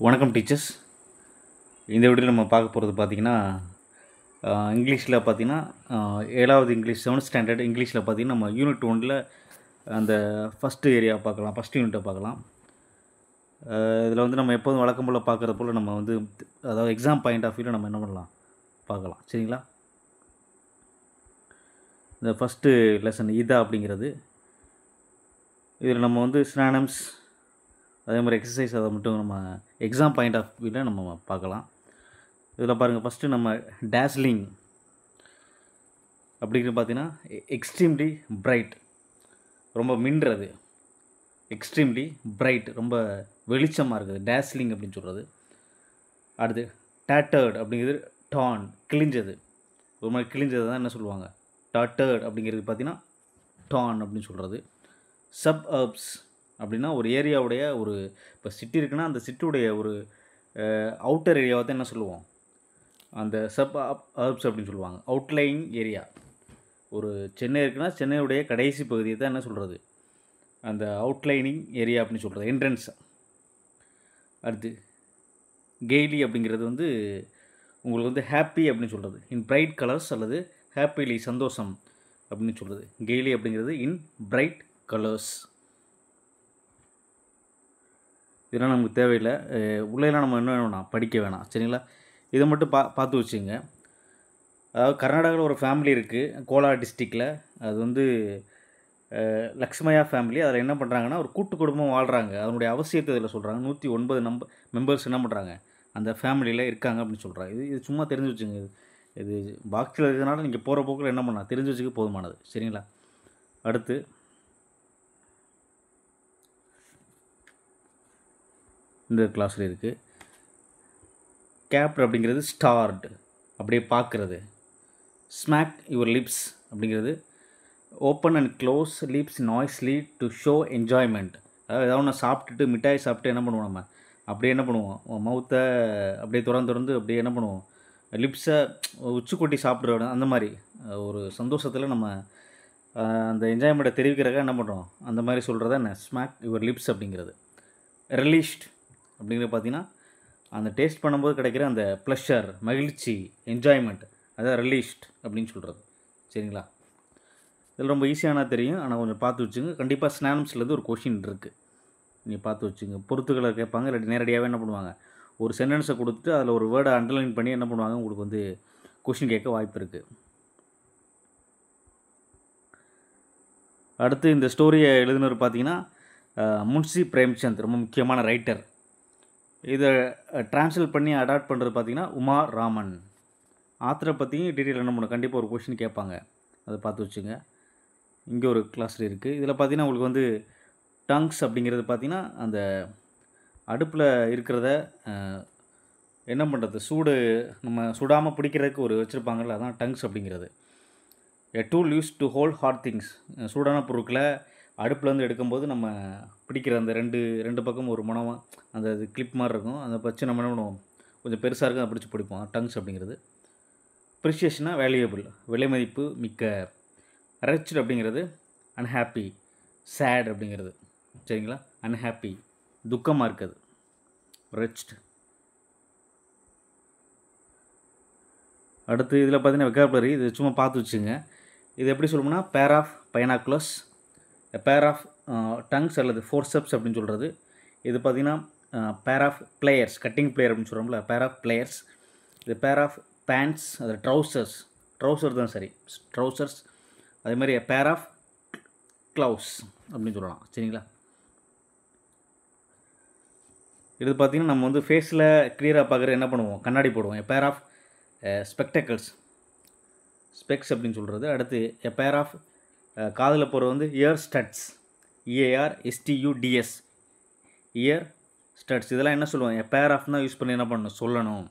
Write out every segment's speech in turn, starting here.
வணக்கம் டீச்சர்ஸ். இந்த வீடியோவில் நம்ம பார்க்க போகிறது பார்த்திங்கன்னா இங்கிலீஷில் பார்த்திங்கன்னா 7வது இங்கிலீஷ் 7th ஸ்டாண்டர்ட் இங்கிலீஷில் பார்த்திங்கன்னா நம்ம யூனிட் 1ல் அந்த ஃபஸ்ட்டு ஏரியா பார்க்கலாம், ஃபஸ்ட்டு யூனிட்டை பார்க்கலாம். இதில் வந்து நம்ம எப்போதும் வழக்கம் போல் பார்க்குறது போல் நம்ம வந்து அதாவது எக்ஸாம் பாயிண்ட் ஆஃப் வியூவில் நம்ம என்ன பண்ணலாம் பார்க்கலாம். சரிங்களா? இந்த ஃபஸ்ட்டு லெசன் இதா அப்படிங்கிறது, இதில் நம்ம வந்து சினானிம்ஸ் அதே மாதிரி எக்ஸசைஸ் அதை மட்டும் நம்ம எக்ஸாம் பாயிண்ட் ஆஃப் வியூவில் நம்ம பார்க்கலாம். இதில் பாருங்கள், ஃபஸ்ட்டு நம்ம டேஸ்லிங் அப்படிங்கிறது பார்த்தீங்கன்னா எக்ஸ்ட்ரீம்லி பிரைட், ரொம்ப மின்றது. எக்ஸ்ட்ரீம்லி பிரைட், ரொம்ப வெளிச்சமாக இருக்குது, டேஸ்லிங் அப்படின்னு சொல்கிறது. அடுத்து டாட்டர்ட் அப்படிங்கிறது டான், கிழிஞ்சது, ஒரு மாதிரி கிழிஞ்சது தான் என்ன சொல்லுவாங்க, டாட்டர்ட் அப்படிங்கிறது பார்த்தீங்கன்னா டான் அப்படின்னு சொல்கிறது. சப்அர்ப்ஸ் அப்படின்னா ஒரு ஏரியாவுடைய ஒரு, இப்போ சிட்டி இருக்குன்னா அந்த சிட்டியுடைய ஒரு அவுட்டர் ஏரியாவை தான் என்ன சொல்லுவோம், அந்த சப்அர்ப்ஸ் அப்படின்னு சொல்லுவாங்க. அவுட்லைன் ஏரியா, ஒரு சென்னை இருக்குன்னா சென்னையுடைய கடைசி பகுதியை தான் என்ன சொல்கிறது, அந்த அவுட்லைனிங் ஏரியா அப்படின்னு சொல்கிறது, என்ட்ரன்ஸ். அடுத்து கெய்லி அப்படிங்கிறது வந்து உங்களுக்கு வந்து ஹாப்பி அப்படின்னு சொல்கிறது, இன் பிரைட் கலர்ஸ் அல்லது ஹாப்பிலி, சந்தோஷம் அப்படின்னு சொல்கிறது. கெய்லி அப்படிங்கிறது இன் பிரைட் கலர்ஸ். இதெல்லாம் நமக்கு தேவையில்லை, உள்ளேலாம் நம்ம என்ன வேணாம் படிக்க வேணாம். சரிங்களா? இதை மட்டும் பார்த்து வச்சுங்க. அதாவது கர்நாடகாவில் ஒரு ஃபேமிலி இருக்குது, கோலார் டிஸ்ட்ரிக்டில். அது வந்து லக்ஷ்மயா ஃபேமிலி. அதில் என்ன பண்ணுறாங்கன்னா ஒரு கூட்டு குடும்பம் வாழ்கிறாங்க. அதனுடைய அவசியத்தை இதில் சொல்கிறாங்க. 109 மெம்பர்ஸ் என்ன பண்ணுறாங்க அந்த ஃபேமிலியில் இருக்காங்க அப்படின்னு சொல்கிறாங்க. இது சும்மா தெரிஞ்சு வச்சுங்க. இது பாக்ஸில் இருக்கிறதுனால நீங்கள் போகிற போக்கில் என்ன பண்ணலாம் தெரிஞ்சு வச்சுக்க போதுமானது. சரிங்களா? அடுத்து இந்த கிளாஸில் இருக்குது கேப்ட் அப்படிங்கிறது ஸ்டார்ட், அப்படியே பார்க்குறது. ஸ்மாக் யுவர் லிப்ஸ் அப்படிங்கிறது open and close lips noisily to show enjoyment. அதாவது ஏதாவது ஒன்று சாப்பிட்டுட்டு, மிட்டாய் சாப்பிட்டு என்ன பண்ணுவோம், நம்ம அப்படியே என்ன பண்ணுவோம், மவுத்தை அப்படியே திறந்து அப்படியே என்ன பண்ணுவோம், லிப்ஸை உச்சி கொட்டி சாப்பிட்ற அந்த மாதிரி ஒரு சந்தோஷத்தில் நம்ம அந்த என்ஜாய்மெண்ட்டை தெரிவிக்கிறக்காக என்ன பண்ணுறோம், அந்த மாதிரி சொல்கிறத என்ன ஸ்மாக் யுவர் லிப்ஸ் அப்படிங்கிறது. ரிலீஸ்ட் அப்படிங்கிறது பார்த்திங்கன்னா அந்த டேஸ்ட் பண்ணும்போது கிடைக்கிற அந்த ப்ளஷர், மகிழ்ச்சி, என்ஜாய்மெண்ட், அதான் ரிலீஸ்ட் அப்படின்னு சொல்கிறது. சரிங்களா? இதில் ரொம்ப ஈஸியான தெரியும், ஆனால் கொஞ்சம் பார்த்து வச்சுங்க. கண்டிப்பாக ஸ்னானம்ஸ்லேருந்து ஒரு கொஷின் இருக்குது, நீங்கள் பார்த்து வச்சுங்க. பொறுத்துக்களை கேட்பாங்க, இல்லாட்டி நேரடியாகவே என்ன பண்ணுவாங்க, ஒரு சென்டென்ஸை கொடுத்துட்டு அதில் ஒரு வேர்டை அண்டர்லைன் பண்ணி என்ன பண்ணுவாங்க, உங்களுக்கு வந்து கொஷின் கேட்க வாய்ப்பு இருக்குது. அடுத்து இந்த ஸ்டோரியை எழுதினவர் பார்த்தீங்கன்னா முன்ஷி பிரேம்சந்த், ரொம்ப முக்கியமான ரைட்டர். இதை ட்ரான்ஸ்லேட் பண்ணி அடாப்ட் பண்ணுறது பார்த்திங்கன்னா உமா ராமன். ஆத்தரை பற்றி டீட்டெயில் என்ன பண்ணும், கண்டிப்பாக ஒரு கொஷின் கேட்பாங்க, அதை பார்த்து வச்சுங்க. இங்கே ஒரு கிளாஸில் இருக்குது. இதில் பார்த்திங்கன்னா உங்களுக்கு வந்து டங்ஸ் அப்படிங்கிறது பார்த்திங்கன்னா அந்த அடுப்பில் இருக்கிறத என்ன பண்ணுறது, சூடு நம்ம சுடாமல் பிடிக்கிறதுக்கு ஒரு வச்சுருப்பாங்கள்ல, அதான் டங்ஸ் அப்படிங்கிறது. எ tool use to hold hot things, சூடான பொருட்களை அடுப்புலேருந்து எடுக்கும்போது நம்ம பிடிக்கிற அந்த ரெண்டு பக்கம் ஒரு முனமாக அந்த இது கிளிப் மாதிரி இருக்கும், அதை வச்சு நம்ம என்ன பண்ணுவோம், கொஞ்சம் பெருசாக இருக்கும், அதை பிடிச்சி பிடிப்போம். டங்ஸ் அப்படிங்கிறது. ப்ரிஷியஸ்னா வேல்யூபிள், விலை மதிப்பு மிக்க. ரெச்ட் அப்படிங்கிறது அன்ஹாப்பி, சேட் அப்படிங்கிறது. சரிங்களா? அன்ஹாப்பி, துக்கமாக இருக்குது, ரெச்ட். அடுத்து இதில் பார்த்தீங்கன்னா வெக்காபுலரி, இது சும்மா பார்த்து வச்சுங்க. இது எப்படி சொல்லணும்னா pair of binoculars, pair of tongs அல்லது ஃபோர்செப்ஸ் அப்படின்னு சொல்கிறது. இது பார்த்திங்கன்னா pair of players, cutting plier அப்படின்னு சொல்கிறோம்ல, பேர் ஆஃப் பிளேயர்ஸ். இது பேர் ஆஃப் பேண்ட்ஸ், அது ட்ரௌசர் தான் சரி, ட்ரௌசர்ஸ். அதே மாதிரி பேர் ஆஃப் க்ளவுஸ் அப்படின்னு சொல்லலாம். சரிங்களா? இது பார்த்திங்கன்னா நம்ம வந்து ஃபேஸில் கிளியராக பார்க்குற என்ன பண்ணுவோம், கண்ணாடி போடுவோம். பேர் ஆஃப் ஸ்பெக்டக்கிள்ஸ், ஸ்பெக்ஸ் அப்படின்னு சொல்கிறது. அடுத்து பேர் ஆஃப் காதில் போகிற வந்து year studs, EARSTUDS, year studs. இதெல்லாம் என்ன சொல்லுவாங்க, பேர் ஆஃப் தான் யூஸ் பண்ணி என்ன பண்ணணும், சொல்லணும்.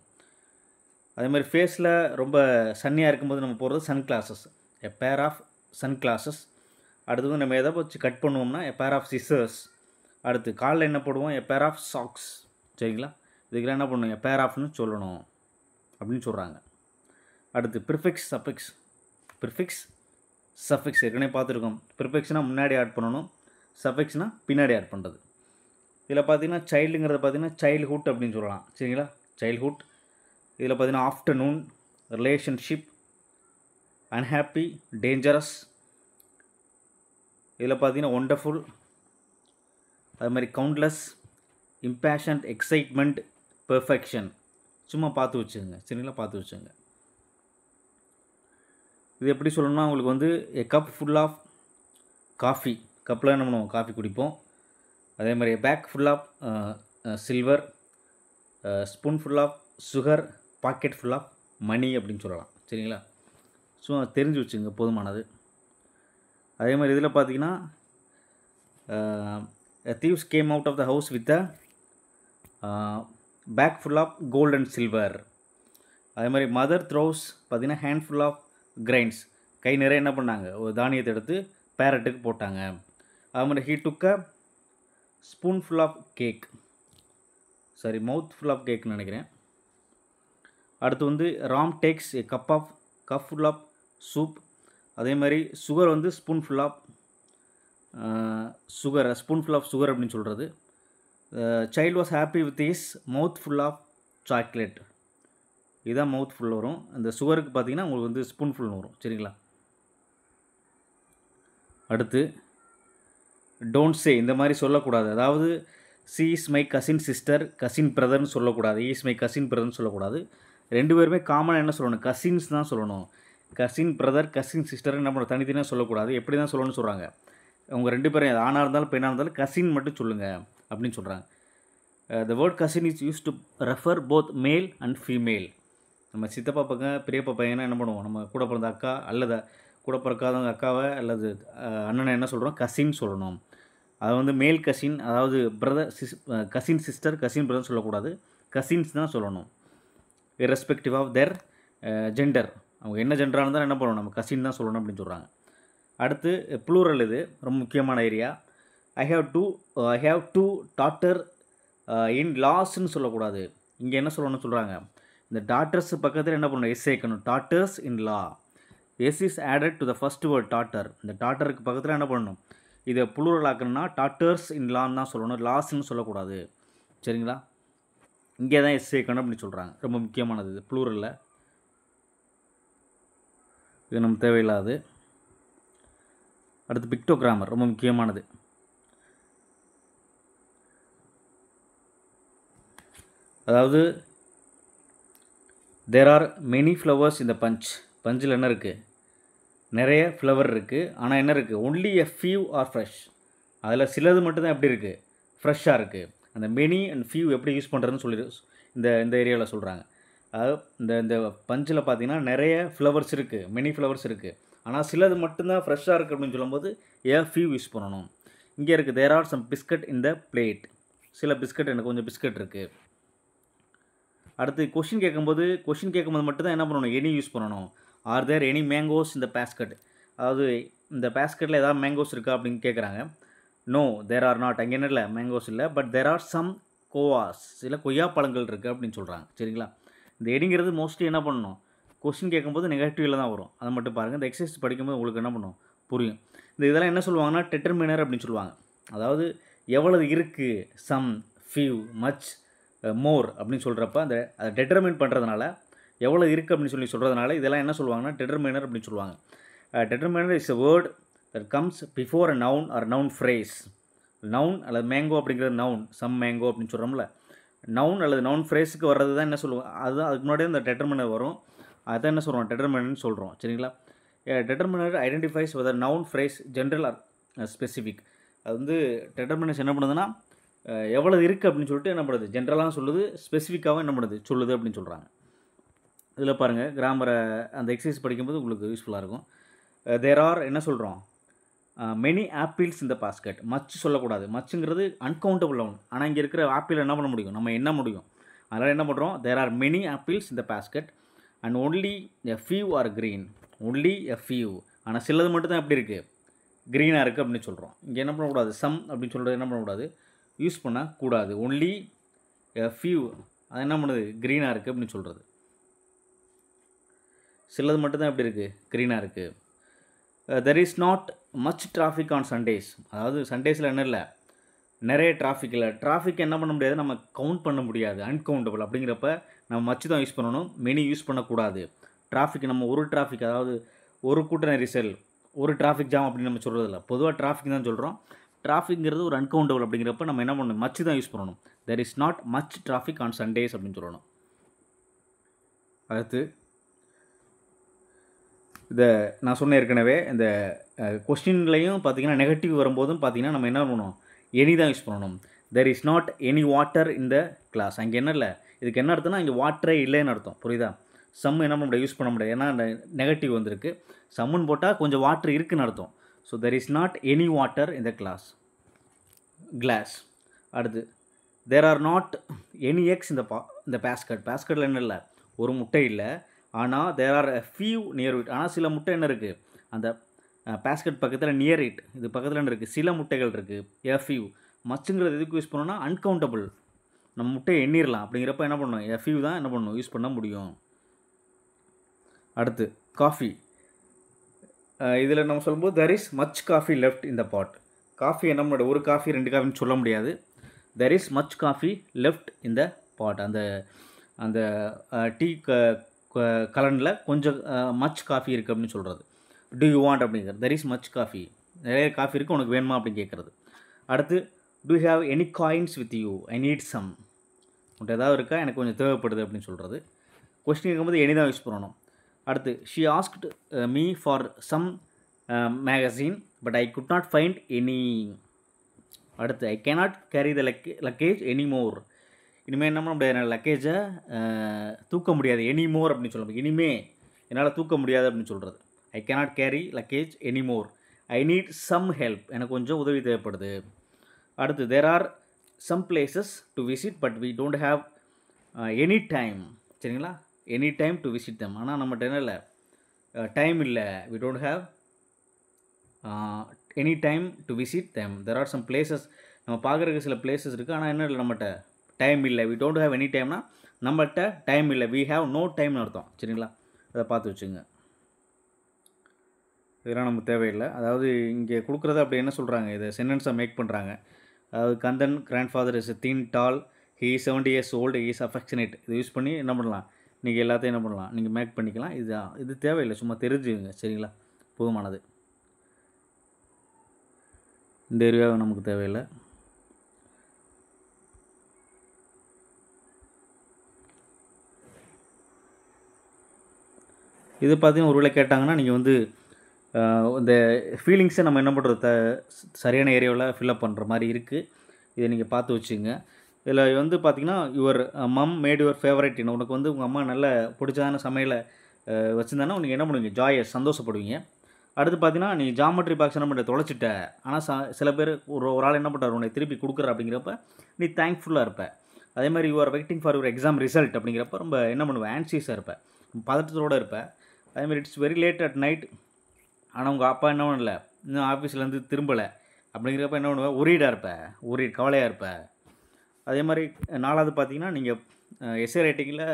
அதே மாதிரி ஃபேஸில் ரொம்ப சன்னியாக இருக்கும்போது நம்ம போடுறது sun glasses, pair of sun glasses. அடுத்து வந்து நம்ம எதை வச்சு கட் பண்ணுவோம்னா பேர் ஆஃப் சிசர்ஸ். அடுத்து காலில் என்ன போடுவோம், பேர் ஆஃப் சாக்ஸ். சரிங்களா? இதுக்கெல்லாம் என்ன பண்ணுவோம், பேர் ஆஃப்னு சொல்லணும் அப்படின்னு சொல்கிறாங்க. அடுத்து ப்ரிஃபிக்ஸ், சஃபிக்ஸ். ப்ரிஃபிக்ஸ், சஃபிக்ஸ் ஏற்கனவே பார்த்துருக்கோம். ப்ரிஃபிக்ஸ்னால் முன்னாடி ஆட் பண்ணணும், சஃபிக்ஸ்னால் பின்னாடி ஆட் பண்ணுறது. இதில் பார்த்தீங்கன்னா சைல்டுங்கிறத பார்த்தீங்கன்னா சைல்ட்ஹுட் அப்படின்னு சொல்லலாம். சரிங்களா? சைல்ட்ஹுட். இதில் பார்த்தீங்கன்னா ஆஃப்டர்நூன், ரிலேஷன்ஷிப், அன்ஹாப்பி, டேஞ்சரஸ். இதில் பார்த்தீங்கன்னா ஒண்டர்ஃபுல், அது மாதிரி கவுண்ட்லெஸ், இம்பேஷண்ட், எக்ஸைட்மெண்ட், பெர்ஃபெக்ஷன். சும்மா பார்த்து வச்சுங்க. சரிங்களா? பார்த்து வச்சுங்க. இது எப்படி சொல்லணும்னா உங்களுக்கு வந்து a cup full of coffee. கப்பில் என்ன பண்ணுவோம்? காஃபி குடிப்போம். அதே மாதிரி bag full of silver, spoon full of sugar, packet full of money அப்படின்னு சொல்லலாம். சரிங்களா? ஸோ தெரிஞ்சு வச்சுங்க, போதுமானது. அதே மாதிரி இதில் பார்த்தீங்கன்னா thieves came out of the house with a bag full of gold and silver. அதே மாதிரி மதர் த்ரோஸ் பார்த்தீங்கன்னா ஹேண்ட் ஃபுல் ஆஃப் கிரைன்ஸ். கை நிறைய என்ன பண்ணாங்க? ஒரு தானியத்தை எடுத்து பேரட்டுக்கு போட்டாங்க. அது மாதிரி he took a spoon full of cake. Sorry, mouth full of கேக்னு நினைக்கிறேன். அடுத்து வந்து Ram takes a cup full of soup. அதே மாதிரி சுகர் வந்து ஸ்பூன் ஃபுல் ஆஃப் சுகர் அப்படின்னு சொல்கிறது. Child was happy with his mouth full of chocolate. இதுதான் மவுத் ஃபுல் வரும். அந்த சுகருக்கு பார்த்தீங்கன்னா உங்களுக்கு வந்து ஸ்பூன் ஃபுல்னு வரும். சரிங்களா? அடுத்து டோன்ட் சே, இந்த மாதிரி சொல்லக்கூடாது. அதாவது she is my cousin sister, cousin பிரதர்னு சொல்லக்கூடாது. இஸ் மை கசின் பிரதர்னு சொல்லக்கூடாது. ரெண்டு பேருமே காமனாக என்ன சொல்லணும்? கசின்ஸ் தான் சொல்லணும். கசின் பிரதர், கசின் சிஸ்டர் என்ன பண்ண தனித்தனியாக சொல்லக்கூடாது. எப்படி தான் சொல்லணும்னு சொல்கிறாங்க. அவங்க ரெண்டு பேரும் ஆணாக இருந்தாலும் பெண்ணாக இருந்தாலும் கசின் மட்டும் சொல்லுங்கள் அப்படின்னு சொல்கிறாங்க. The word cousin is use to refer both male and female. நம்ம சித்தப்பா பக்கம் பெரியப்பா பையனை என்ன பண்ணுவோம்? நம்ம கூட பிறந்த அக்கா அல்லது கூட பிறக்காதவங்க அக்காவை அல்லது அண்ணனை என்ன சொல்கிறோம்? கசின் சொல்லணும். அது வந்து மேல் கசின், அதாவது brother cousin sister, cousin brother சொல்லக்கூடாது. கசின்ஸ் தான் சொல்லணும். Irrespective of their gender. அவங்க என்ன ஜெண்டராக இருந்தால் என்ன பண்ணணும்? நம்ம கசின் தான் சொல்லணும் அப்படின்னு சொல்கிறாங்க. அடுத்து ப்ளூரல். இது ரொம்ப முக்கியமான area. I have two daughter in லாஸ்ன்னு சொல்லக்கூடாது. இங்கே என்ன சொல்லணும்னு சொல்கிறாங்க? இந்த டாட்டர்ஸ் பக்கத்தில் என்ன பண்ணணும்? எஸ் சேர்க்கணும். Daughters in law. S is added to the first word daughter. இந்த டாட்டருக்கு பக்கத்தில் என்ன பண்ணணும்? இதை ப்ளூரல் ஆக்கணும்னா டாட்டர்ஸ் இன் லான்னு தான் சொல்லணும். லாஸ்ன்னு சொல்லக்கூடாது. சரிங்களா? இங்கே தான் எஸ் சேர்க்கணும் அப்படின்னு சொல்கிறாங்க. ரொம்ப முக்கியமானது இது ப்ளூரலில். இது நம்ம தேவையில்லாது. அடுத்து பிக்டோகிராமர் ரொம்ப முக்கியமானது. அதாவது தேர் ஆர் மெனி ஃப்ளவர்ஸ் இந்த பஞ்சில் என்ன இருக்குது? நிறைய ஃப்ளவர் இருக்குது. ஆனால் என்ன இருக்குது? Only a few R fresh. அதில் சிலது மட்டும்தான் எப்படி இருக்குது? ஃப்ரெஷ்ஷாக இருக்குது. அந்த மெனி அண்ட் ஃபியூ எப்படி யூஸ் பண்ணுறதுன்னு சொல்லி இந்த ஏரியாவில் சொல்கிறாங்க. அதாவது இந்த பஞ்சில் பார்த்தீங்கன்னா நிறைய ஃப்ளவர்ஸ் இருக்குது, மெனி ஃப்ளவர்ஸ் இருக்குது. ஆனால் சிலது மட்டும்தான் ஃப்ரெஷ்ஷாக இருக்குது அப்படின்னு சொல்லும்போது ஏ ஃபியூ யூஸ் பண்ணணும். இங்கே இருக்குது there are some biscuit in the plate. சில பிஸ்கட், எனக்கு கொஞ்சம் பிஸ்கட் இருக்குது. அடுத்து கொஷின் கேட்கும்போது மட்டும்தான் என்ன பண்ணணும்? எனி யூஸ் பண்ணணும். ஆர் தேர் எனி மேங்கோஸ் இந்த பேஸ்கட். அதாவது இந்த பேஸ்கெட்டில் ஏதாவது மேங்கோஸ் இருக்கா அப்படின்னு கேட்குறாங்க. No there are not. அங்கே என்ன இல்லை? மேங்கோஸ் இல்லை. But there are some guavas. சில கொய்யா பழங்கள் இருக்குது அப்படின்னு சொல்கிறாங்க. சரிங்களா? இந்த எடிங்கிறது மோஸ்ட்லி என்ன பண்ணணும்? கொஷின் கேட்கும்போது நெகட்டிவில் தான் வரும். அதை மட்டும் பாருங்கள். இந்த எக்ஸசைஸ் படிக்கும்போது உங்களுக்கு என்ன பண்ணும்? புரியும். இதெல்லாம் என்ன சொல்லுவாங்கன்னா டெட்டர்மினர் அப்படின்னு சொல்லுவாங்க. அதாவது எவ்வளவு இருக்குது, சம், ஃபியூ, மச், மோர் அப்படின்னு சொல்கிறப்ப அதை டெட்டர்மின் பண்ணுறதுனால எவ்வளோ இருக்குது அப்படின்னு சொல்கிறதுனால இதெல்லாம் என்ன சொல்லுவாங்கன்னா டெட்டர்மினர் அப்படின்னு சொல்லுவாங்க. டெட்டர்மினர் is a word that comes before a noun or noun phrase. Noun அல்லது மேங்கோ அப்படிங்கிறது நவுன், சம் மேங்கோ அப்படின்னு சொல்கிறோம்ல. நவுன் அல்லது நவுன் ஃப்ரேஸுக்கு வர்றது தான் என்ன சொல்லுவோம்? அதுதான் அதுக்கு முன்னாடியே இந்த டெட்டர்மினர் வரும். அதான் என்ன சொல்கிறோம்? டெட்டர்மினர்னு சொல்கிறோம். சரிங்களா? Determiner identifies whether noun phrase general or specific. அது வந்து டெட்டர்மினர்ஸ் என்ன பண்ணுதுன்னா எவ்வளோ இருக்குது அப்படின்னு சொல்லிட்டு என்ன பண்ணுது? ஜென்ரலாக சொல்லுது, ஸ்பெசிஃபிக்காகவும் என்ன பண்ணுது? சொல்லுது அப்படின்னு சொல்கிறாங்க. இதில் பாருங்கள், கிராமரை அந்த எக்ஸசைஸ் படிக்கும்போது உங்களுக்கு யூஸ்ஃபுல்லாக இருக்கும். தேர் ஆர் என்ன சொல்கிறோம்? மெனி ஆப்பிள்ஸ் இந்த பாஸ்கெட். மச் சொல்லக்கூடாது. மச்சுங்கிறது அன்கவுண்டபிள் நவுன். ஆனால் இங்கே இருக்கிற ஆப்பிள் என்ன பண்ண முடியும்? நம்ம என்ன முடியும்? அதனால் என்ன பண்ணுறோம்? தேர் ஆர் மெனி ஆப்பிள்ஸ் இந்த basket and only a few R green. Only a few. ஆனால் சிலது மட்டும் தான் எப்படி இருக்குது? க்ரீனாக இருக்குது அப்படின்னு சொல்கிறோம். இங்கே என்ன பண்ணக்கூடாது? சம் அப்படின்னு சொல்கிறது என்ன பண்ணக்கூடாது? யூஸ் பண்ணக்கூடாது. Only a few. அது என்ன பண்ணுது? க்ரீனாக இருக்குது அப்படின்னு சொல்கிறது. சிலது மட்டும்தான் எப்படி இருக்குது? க்ரீனாக இருக்குது. There is not much traffic on Sundays. அதாவது சண்டேஸில் என்ன இல்லை? நிறைய டிராஃபிக் என்ன பண்ண முடியாது, நம்ம கவுண்ட் பண்ண முடியாது, அன்கவுண்டபிள். அப்படிங்கிறப்ப நம்ம மச்சு தான் யூஸ் பண்ணணும், மெனி யூஸ் பண்ணக்கூடாது. டிராஃபிக் நம்ம ஒரு டிராஃபிக், அதாவது ஒரு கூட்ட நெரிசல், ஒரு டிராஃபிக் ஜாம் அப்படின்னு நம்ம சொல்கிறதில்ல. பொதுவாக டிராஃபிக் தான் சொல்கிறோம். டிராஃபிக்ங்கிறது ஒரு அன்கவுண்டபிள். அப்படிங்கிறப்ப நம்ம என்ன பண்ணணும், மச்சு தான் யூஸ் பண்ணணும். There is not much traffic on Sundays அப்படின்னு சொல்லணும். அடுத்து இதை நான் சொன்ன ஏற்கனவே, இந்த கொஸ்டின்லையும் பார்த்தீங்கன்னா நெகட்டிவ் வரும்போதும் பார்த்தீங்கன்னா நம்ம என்ன பண்ணணும், எனி தான் யூஸ் பண்ணணும். There is not any water இந்த கிளாஸ். அங்கே என்ன இல்லை, இதுக்கு என்ன அர்த்தம்னா இங்கே வாட்டரே இல்லைன்னு அர்த்தம். புரியுதா? சம் என்ன பண்ண முடியாது, யூஸ் பண்ண முடியாது, ஏன்னா அந்த நெகட்டிவ் வந்திருக்கு. சம்முன்னு போட்டால் கொஞ்சம் வாட்டர் இருக்குன்னு அர்த்தம். So there is not any water இந்த கிளாஸ். அடுத்து there are not any eggs இந்த பேஸ்கட்டில் என்ன இல்லை, ஒரு முட்டை இல்லை. ஆனால் there are a few near it. ஆனால் சில முட்டை என்ன இருக்குது, அந்த பேஸ்கட் பக்கத்தில் நியர் இட், இது பக்கத்தில் என்ன இருக்குது, சில முட்டைகள் இருக்குது. a few. மச்சுங்கிறது எதுக்கு யூஸ் பண்ணோன்னா அன்கவுண்டபிள், நம்ம முட்டையை எண்ணிடலாம். அப்படிங்கிறப்ப என்ன பண்ணணும், a few தான் என்ன பண்ணணும், யூஸ் பண்ண முடியும். அடுத்து காஃபி. இதில் நம்ம சொல்லும்போது there is much coffee left in the pot. Coffee என்ன பண்ண, ஒரு காஃபி ரெண்டு காஃபின்னு சொல்ல முடியாது. there is much coffee left in the pot. அந்த டீ கலனில் கொஞ்சம் மச் காஃபி இருக்குது அப்படின்னு சொல்கிறது. do you want அப்படிங்கிறது. there is much coffee, நிறைய காஃபி இருக்குது, உனக்கு வேணுமா அப்படின்னு கேட்குறது. அடுத்து do you have any coins with you, I need some. உன்ட்டு ஏதாவது இருக்கா, எனக்கு கொஞ்சம் தேவைப்படுது அப்படின்னு சொல்கிறது. கொஸ்டின் இருக்கும்போது எனி தான் யூஸ் பண்ணணும். அடுத்து she asked me for some magazine but I could not find any. அடுத்து I cannot carry the luggage anymore. இனிமேல் என்ன பண்ண முடியாது, லக்கேஜை தூக்க முடியாது. எனிமோர் அப்படின்னு சொல்லுவாங்க. இனிமே என்னால் தூக்க முடியாது அப்படின்னு சொல்கிறது. I cannot carry luggage anymore. I need some help, எனக்கு கொஞ்சம் உதவி தேவைப்படுது. அடுத்து there are some places to visit but we don't have any time. சரிங்களா, any time to visit them. ஆனால் நம்மகிட்ட என்ன இல்லை, டைம் இல்லை. We don't have any time to visit them. There are some places, நம்ம பார்க்குறதுக்கு சில பிளேசஸ் இருக்குது, ஆனால் என்ன இல்லை, நம்மகிட்ட டைம் இல்லை. வி டோன்ட் ஹேவ் எனி டைம்னா நம்மகிட்ட டைம் இல்லை. வி ஹேவ் நோ டைம்னு அர்த்தம். சரிங்களா, அதை பார்த்து வச்சுங்க. இதெல்லாம் நமக்கு தேவையில்லை. அதாவது இங்கே கொடுக்குறத அப்படி என்ன சொல்கிறாங்க, இதை சென்டென்ஸாக மேக் பண்ணுறாங்க. அதாவது Kandan grandfather is thin tall, he is 70 years old, he is affectionate. இதை யூஸ் பண்ணி என்ன பண்ணலாம், நீங்கள் எல்லாத்தையும் என்ன பண்ணலாம், நீங்கள் மேக் பண்ணிக்கலாம். இது தேவையில்லை, சும்மா தெரிஞ்சுங்க. சரிங்களா, போதுமானது. இந்த ஏரியாவை நமக்கு தேவையில்லை. இது பார்த்தீங்கன்னா ஒருவேளை கேட்டாங்கன்னா நீங்கள் வந்து இந்த ஃபீலிங்ஸை நம்ம என்ன பண்ணுறது, சரியான ஏரியாவில் ஃபில்அப் பண்ணுற மாதிரி இருக்குது. இதை நீங்கள் பார்த்து வச்சுங்க. இதில் வந்து பார்த்திங்கன்னா your mum made your favourite. உனக்கு வந்து உங்கள் அம்மா நல்ல பிடிச்சதான சமையலை வச்சுருந்தாங்கன்னா உனக்கு என்ன பண்ணுவீங்க, ஜாயஸ், சந்தோஷப்படுவீங்க. அடுத்து பார்த்தீங்கன்னா நீ ஜாமெட்ரி பாக்ஸ் என்ன பண்ணுற, தொலைச்சிட்ட. ஆனால் சில பேர் ஒரு ஆள் என்ன பண்ணுறாரு, உன்னை திருப்பி கொடுக்குற. அப்படிங்கிறப்ப நீ தேங்க்ஃபுல்லாக இருப்ப. அதே மாதிரி you are waiting for your exam result. அப்படிங்கிறப்ப ரொம்ப என்ன பண்ணுவேன், ஆன்சியஸாக இருப்பேன், பதட்டத்தோடு இருப்பேன். அதேமாதிரி it's very late at night, ஆனால் உங்கள் அப்பா என்ன பண்ணல, இன்னும் ஆஃபீஸ்லேருந்து திரும்பலை. அப்படிங்கிறப்ப என்ன பண்ணுவேன், ஒரீடாக இருப்பேன், கவலையாக இருப்பேன். அதே மாதிரி நாலாவது பார்த்தீங்கன்னா நீங்கள் எஸ்ஏ ரைட்டிங்கில்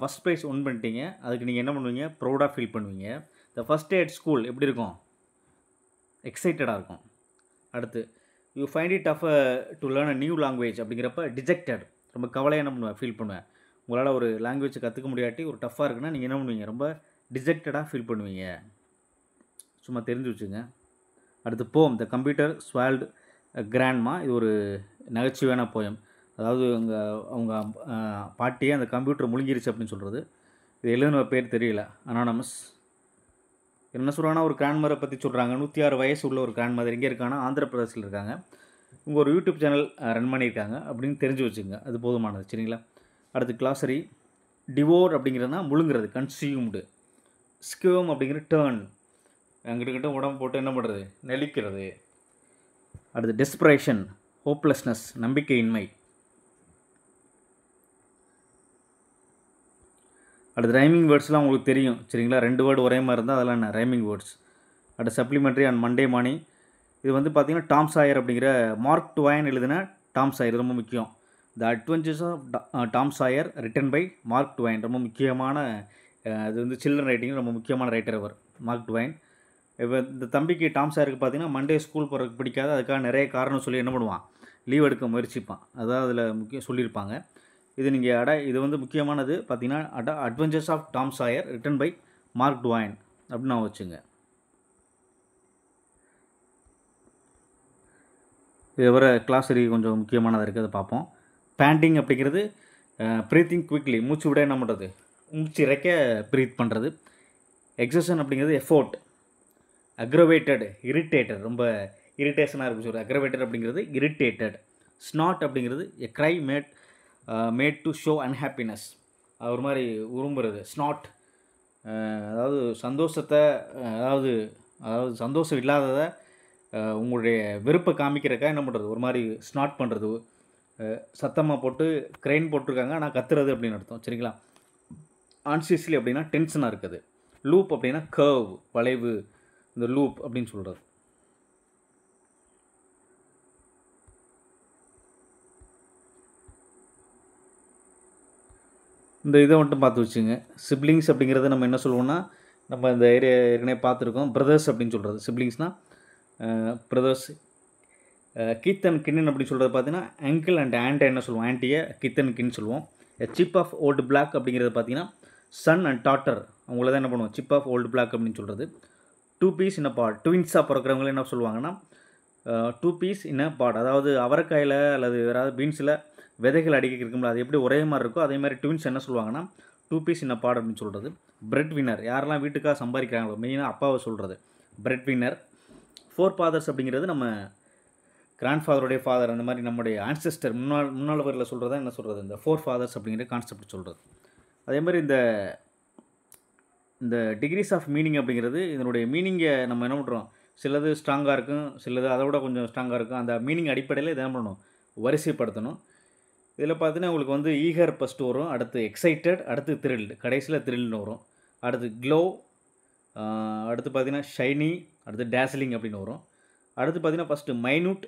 ஃபஸ்ட் ப்ரைஸ் வின் பண்ணிட்டீங்க. அதுக்கு நீங்கள் என்ன பண்ணுவீங்க, ப்ரௌடாக ஃபீல் பண்ணுவீங்க. The first day at school எப்படி இருக்கும், எக்ஸைட்டடாக இருக்கும். அடுத்து you find it tough to learn a new language. அப்படிங்கிறப்ப டிஜெக்டட், ரொம்ப கவலையாக என்ன பண்ணுவேன், ஃபீல் பண்ணுவேன். உங்களால் ஒரு லாங்குவேஜை கற்றுக்க முடியாட்டி ஒரு டஃப்பாக இருக்குன்னா நீங்கள் என்ன பண்ணுவீங்க, ரொம்ப டிஜெக்டடாக ஃபீல் பண்ணுவீங்க. சும்மா தெரிஞ்சு வச்சுங்க. அடுத்து போம், த கம்ப்யூட்டர் ஸ்வால்டு கிராண்ட்மா. இது ஒரு நகைச்சுவையான போயம். அதாவது அவங்க பாட்டியே அந்த கம்ப்யூட்டர் முழுங்கிருச்சு அப்படின்னு சொல்கிறது. இது எழுதுன பேர் தெரியல, அனானமஸ். என்ன சொல்கிறாங்கன்னா ஒரு கிராண்ட்மரை பற்றி சொல்கிறாங்க. 106 வயசு உள்ள ஒரு கிராண்ட்மதர் எங்கே இருக்காங்கன்னா ஆந்திர பிரதேசில் இருக்காங்க. இவங்க ஒரு யூடியூப் சேனல் ரன் பண்ணியிருக்காங்க அப்படின்னு தெரிஞ்சு வச்சுங்க. அது போதுமானது. சரிங்களா. அடுத்து கிளாசரி. டிவோர் அப்படிங்கிறதுனா முழுங்கிறது, கன்சியூம்டு. ஸ்கியூம் அப்படிங்கிற டேர்ன், அங்கிட்ட உடம்பு போட்டு என்ன பண்ணுறது, நெளிக்கிறது. அடுத்து டெஸ்பரேஷன், ஹோப்லெஸ்னஸ், நம்பிக்கையின்மை. அடுத்து ரைமிங் வேர்ட்ஸ்லாம் உங்களுக்கு தெரியும். சரிங்களா, 2 வேர்டு ஒரே மாதிரி இருந்தால் அதெல்லாம் என்ன ரைமிங் வேர்ட்ஸ். அடுத்து சப்ளிமெண்ட்ரி அண்ட் மண்டே மார்னிங். இது வந்து பார்த்திங்கன்னா டாம் சாயர் அப்படிங்கிற மார்க் ட்வைன் எழுதின டாம் சாயர், ரொம்ப முக்கியம். The adventures of Tom Sawyer written by Mark Twain, ரொம்ப முக்கியமான. அது வந்து சில்ட்ரன் ரைட்டிங் ரொம்ப முக்கியமான ரைட்டர் அவர், மார்க் ட்வைன். இப்போ இந்த தம்பிக்கு டாம் சாயருக்கு பார்த்திங்கன்னா மண்டே ஸ்கூல் போகிறதுக்கு பிடிக்காது. அதுக்காக நிறைய காரணம் சொல்லி என்ன பண்ணுவான், லீவ் எடுக்க முயற்சிப்பான். அதான் அதில் சொல்லியிருப்பாங்க. இது நீங்கள் இது வந்து முக்கியமானது பார்த்தீங்கன்னா, adventures of Tom Sawyer written by Mark Twain அப்படின்னு நான் வச்சுங்க. இது வர கிளாஸரி கொஞ்சம் முக்கியமானதாக இருக்குது, அதை பார்ப்போம். பேண்டிங் அப்படிங்கிறது ப்ரீத்திங் குவிக்லி, மூச்சு விட என்ன பண்ணுறது, மூச்சு இறைக்க ப்ரீத் பண்ணுறது. எக்ஸசன் அப்படிங்கிறது எஃபோர்ட். அக்ரவேட்டட், இரிட்டேட்டட், ரொம்ப இரிட்டேஷனாக இருக்குது சொல்கிறது. அக்ரவேட்டட் அப்படிங்கிறது இரிட்டேட்டட். ஸ்நாட் அப்படிங்கிறது a cry made to show unhappiness, ஒரு மாதிரி உரும்புறது. ஸ்நாட் அதாவது சந்தோஷத்தை, அதாவது சந்தோஷம் இல்லாததை உங்களுடைய வெறுப்பை காமிக்கிறக்காக என்ன பண்ணுறது, ஒரு மாதிரி ஸ்நாட் பண்ணுறது. சத்தமாக போட்டு க்ரெயின் போட்டிருக்காங்க ஆனால் கத்துறது அப்படின்னு அர்த்தம். சரிங்களா. ஆன்சியஸ்லி அப்படின்னா டென்ஷனாக இருக்குது. லூப் அப்படின்னா கர்வ், வளைவு, இந்த லூப் அப்படின்னு சொல்கிறது. இந்த இதை மட்டும் பார்த்து வச்சுங்க. சிப்ளிங்ஸ் அப்படிங்கிறத நம்ம என்ன சொல்லுவோம்னா, நம்ம இந்த ஏற்கனவே பார்த்துருக்கோம், பிரதர்ஸ் அப்படின்னு சொல்கிறது. சிப்ளிங்ஸ்னால் பிரதர்ஸ். கீத் அண்ட் கின்னு அப்படின்னு சொல்கிறது பார்த்தீங்கன்னா அங்கிள் அண்ட் ஆண்ட்டை என்ன சொல்லுவோம், ஆன்ட்டியை கித் அண்ட் கின்னு சொல்லுவோம். சிப் ஆஃப் ஓல்டு பிளாக் அப்படிங்கிறது பார்த்தீங்கன்னா சன் அண்ட் டாட்டர், அவங்கள தான் என்ன பண்ணுவோம் சிப் ஆஃப் ஓல்டு பிளாக் அப்படின்னு சொல்கிறது. 2 பீஸ் இன் அ பாட், ட்வின்ஸாக பிறக்கிறவங்கள என்ன சொல்லுவாங்கன்னா 2 பீஸ் இன் அ பாட், அதாவது அவரைக்காயில் அல்லது வேறு பீன்ஸில் விதைகள் அடிக்க இருக்கும்ல, அது எப்படி ஒரே மாதிரி இருக்கோ அதே மாதிரி ட்வின்ஸ் என்ன சொல்லுவாங்கன்னா 2 பீஸ் இன் அ பாட் அப்படின்னு சொல்கிறது. பிரெட் வின்னர், யாரெல்லாம் வீட்டுக்காக சம்பாதிக்கிறாங்களோ, மெயினாக அப்பாவை சொல்கிறது பிரெட் வின்னர். 4 ஃபாதர்ஸ் அப்படிங்கிறது நம்ம கிராண்ட் ஃபாதருடைய ஃபாதர், அந்த மாதிரி நம்முடைய ஆன்செஸ்டர், முன்னாளவரில் சொல்கிறதா என்ன சொல்கிறது, இந்த 4 ஃபாதர்ஸ் அப்படிங்கிற கான்செப்ட் சொல்கிறது. அதே மாதிரி இந்த டிகிரிஸ் ஆஃப் மீனிங் அப்படிங்கிறது, இதனுடைய மீனிங்கை நம்ம என்ன பண்ணுறோம், சிலது ஸ்ட்ராங்காக இருக்கும், சிலது அதை விட கொஞ்சம் ஸ்ட்ராங்காக இருக்கும். அந்த மீனிங் அடிப்படையில் இதை என்ன பண்ணணும், வரிசைப்படுத்தணும். இதில் பார்த்தீங்கன்னா உங்களுக்கு வந்து ஈகர் ஃபஸ்ட்டு வரும், அடுத்து எக்ஸைட்டட், அடுத்து த்ரில்டு, கடைசியில் த்ரில்னு வரும். அடுத்து க்ளோ, அடுத்து பார்த்தீங்கன்னா ஷைனி, அடுத்து டேஸ்லிங் அப்படின்னு வரும். அடுத்து பார்த்தீங்கன்னா ஃபஸ்ட்டு மைனூட்,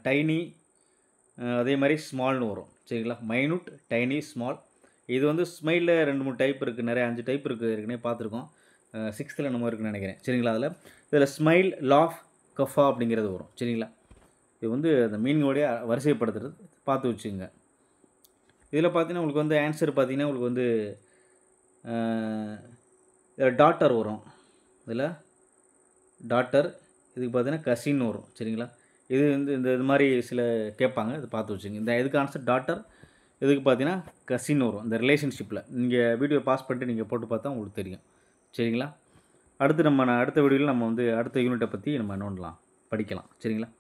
டைனி, அதே மாதிரி ஸ்மால்னு வரும். சரிங்களா. Minute, tiny, small. இது வந்து ஸ்மைலில் 2-3 டைப் இருக்குது, நிறைய 5 டைப் இருக்குது, ஏற்கனவே பார்த்துருக்கோம். 6th நம்ம இருக்குன்னு நினைக்கிறேன். சரிங்களா. இதில் ஸ்மைல், லாஃப், கஃபா அப்படிங்கிறது வரும். சரிங்களா. இது வந்து அந்த மீனிங்கோடைய வரிசைப்படுத்துறது பார்த்து வச்சுங்க. இதில் பார்த்தீங்கன்னா உங்களுக்கு வந்து ஆன்சர் பார்த்தீங்கன்னா உங்களுக்கு வந்து இதில் டாட்டர் வரும். இதில் டாட்டர், இதுக்கு பார்த்தீங்கன்னா கசின் வரும். சரிங்களா. இது வந்து இது மாதிரி சில கேட்பாங்க, இது பார்த்து வச்சுங்க. இந்த இதுக்கு ஆன்சர் டாட்டர், இதுக்கு பார்த்தீங்கன்னா கசின் வரும். இந்த ரிலேஷன்ஷிப்பில் நீங்கள் வீடியோ பாஸ் பண்ணிட்டு நீங்கள் போட்டு பார்த்தா உங்களுக்கு தெரியும். சரிங்களா. அடுத்து அடுத்த வீடியோவில் நம்ம வந்து அடுத்த யூனிட்டை பற்றி நம்ம என்ன பண்ணலாம், படிக்கலாம். சரிங்களா.